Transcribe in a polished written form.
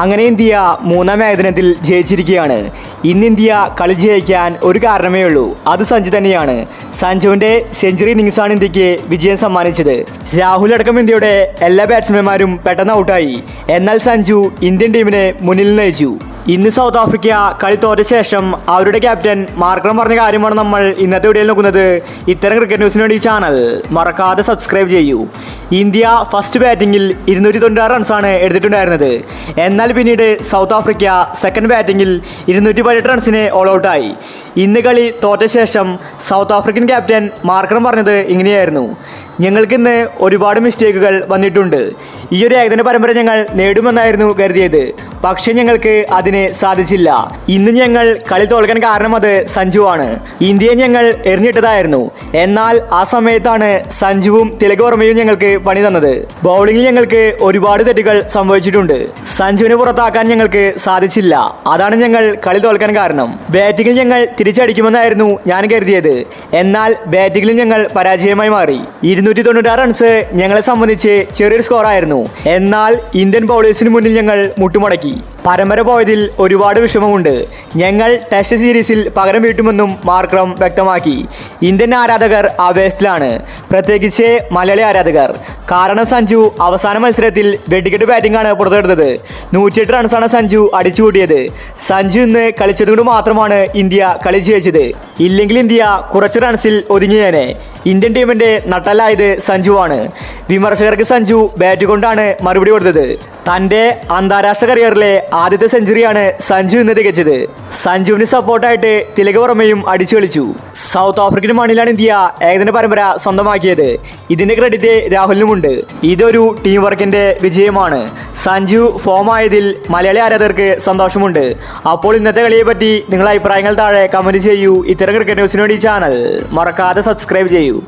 അങ്ങനെ ഇന്ത്യ മൂന്നാം ഏകദിനത്തിൽ ജയിച്ചിരിക്കുകയാണ്. ഇന്ന് ഇന്ത്യ കളി ജയിക്കാൻ ഒരു കാരണമേ ഉള്ളൂ, അത് സഞ്ജു തന്നെയാണ്. സഞ്ജുവിൻ്റെ സെഞ്ചുറി ഇന്നിങ്സാണ് ഇന്ത്യക്ക് വിജയം സമ്മാനിച്ചത്. രാഹുൽ അടക്കം ഇന്ത്യയുടെ എല്ലാ ബാറ്റ്സ്മാൻമാരും പെട്ടെന്ന് ഔട്ടായി. എന്നാൽ സഞ്ജു ഇന്ത്യൻ ടീമിനെ മുന്നിൽ നയിച്ചു. ഇന്ന് സൗത്ത് ആഫ്രിക്ക കളി തോറ്റ ശേഷം അവരുടെ ക്യാപ്റ്റൻ മാർക്രം പറഞ്ഞ കാര്യമാണ് നമ്മൾ ഇന്നത്തെ വീഡിയോയിൽ നോക്കുന്നത്. ഇത്തരം ക്രിക്കറ്റ് ന്യൂസിന് വേണ്ടി ചാനൽ മറക്കാതെ സബ്സ്ക്രൈബ് ചെയ്യൂ. ഇന്ത്യ ഫസ്റ്റ് ബാറ്റിങ്ങിൽ 296 റൺസാണ് എടുത്തിട്ടുണ്ടായിരുന്നത്. എന്നാൽ പിന്നീട് സൗത്ത് ആഫ്രിക്ക സെക്കൻഡ് ബാറ്റിങ്ങിൽ 218 റൺസിന് ഓൾ ഔട്ടായി. ഇന്ന് കളി തോറ്റ ശേഷം സൗത്ത് ആഫ്രിക്കൻ ക്യാപ്റ്റൻ മാർക്രം പറഞ്ഞത് ഇങ്ങനെയായിരുന്നു: ഞങ്ങൾക്കിന്ന് ഒരുപാട് മിസ്റ്റേക്കുകൾ വന്നിട്ടുണ്ട്. ഈ ഒരു ഏകദിന പരമ്പര ഞങ്ങൾ നേടുമെന്നായിരുന്നു കരുതിയത്, പക്ഷേ ഞങ്ങൾക്ക് അതിന് സാധിച്ചില്ല. ഇന്ന് ഞങ്ങൾ കളി തോൽക്കാൻ കാരണം അത് സഞ്ജുവാണ്. ഇന്ത്യയെ ഞങ്ങൾ എറിഞ്ഞിട്ടതായിരുന്നു. എന്നാൽ ആ സമയത്താണ് സഞ്ജുവും തിലക് വർമ്മയും ഞങ്ങൾക്ക് പണി തന്നത്. ബൗളിംഗിൽ ഞങ്ങൾക്ക് ഒരുപാട് തെറ്റുകൾ സംഭവിച്ചിട്ടുണ്ട്. സഞ്ജുവിനെ പുറത്താക്കാൻ ഞങ്ങൾക്ക് സാധിച്ചില്ല. അതാണ് ഞങ്ങൾ കളി തോൽക്കാൻ കാരണം. ബാറ്റിംഗിൽ ഞങ്ങൾ തിരിച്ചടിക്കുമെന്നായിരുന്നു ഞാൻ കരുതിയത്. എന്നാൽ ബാറ്റിംഗിൽ ഞങ്ങൾ പരാജയമായി മാറി. 296 റൺസ് ഞങ്ങളെ സംബന്ധിച്ച് ചെറിയൊരു സ്കോറായിരുന്നു. എന്നാൽ ഇന്ത്യൻ ബൗളേഴ്സിന് മുന്നിൽ ഞങ്ങൾ മുട്ടുമടക്കി. പരമ്പര പോയതിൽ ഒരുപാട് വിഷമമുണ്ട്. ഞങ്ങൾ ടെസ്റ്റ് സീരീസിൽ പകരം വീട്ടുമെന്നും മാർക്രം വ്യക്തമാക്കി. ഇന്ത്യൻ ആരാധകർ ആവേശത്തിലാണ്, പ്രത്യേകിച്ച് മലയാളി ആരാധകർ. കാരണം സഞ്ജു അവസാന മത്സരത്തിൽ വെടിക്കെട്ട് ബാറ്റിംഗാണ് പുറത്തെടുത്തത്. 108 റൺസാണ് സഞ്ജു അടിച്ചുകൂട്ടിയത്. സഞ്ജു ഇന്ന് കളിച്ചതുകൊണ്ട് മാത്രമാണ് ഇന്ത്യ കളി ജയിച്ചത്. ഇല്ലെങ്കിൽ ഇന്ത്യ കുറച്ച് റൺസിൽ ഒതുങ്ങിയേനെ. ഇന്ത്യൻ ടീമിൻ്റെ നട്ടലായത് സഞ്ജുവാണ്. വിമർശകർക്ക് സഞ്ജു ബാറ്റ് കൊണ്ടാണ് മറുപടി കൊടുത്തത്. തൻ്റെ അന്താരാഷ്ട്ര കരിയറിലെ ആദ്യത്തെ സെഞ്ചുറിയാണ് സഞ്ജു ഇന്ന് തികച്ചത്. സഞ്ജുവിന് സപ്പോർട്ടായിട്ട് തിലക് വർമ്മയും അടിച്ചു കളിച്ചു. സൗത്ത് ആഫ്രിക്കൻ മണ്ണിലാണ് ഇന്ത്യ ഏകദിന പരമ്പര സ്വന്തമാക്കിയത്. ഇതിൻ്റെ ക്രെഡിറ്റ് രാഹുലിനുമുണ്ട്. ഇതൊരു ടീം വർക്കിൻ്റെ വിജയമാണ്. സഞ്ജു ഫോം ആയതിൽ മലയാളി ആരാധകർക്ക് സന്തോഷമുണ്ട്. അപ്പോൾ ഇന്നത്തെ കളിയെ പറ്റി നിങ്ങളുടെ അഭിപ്രായങ്ങൾ താഴെ കമൻറ്റ് ചെയ്യൂ. ഇത്തരം ക്രിക്കറ്റ് ന്യൂസിന് വേണ്ടി ചാനൽ മറക്കാതെ സബ്സ്ക്രൈബ് ചെയ്യൂ.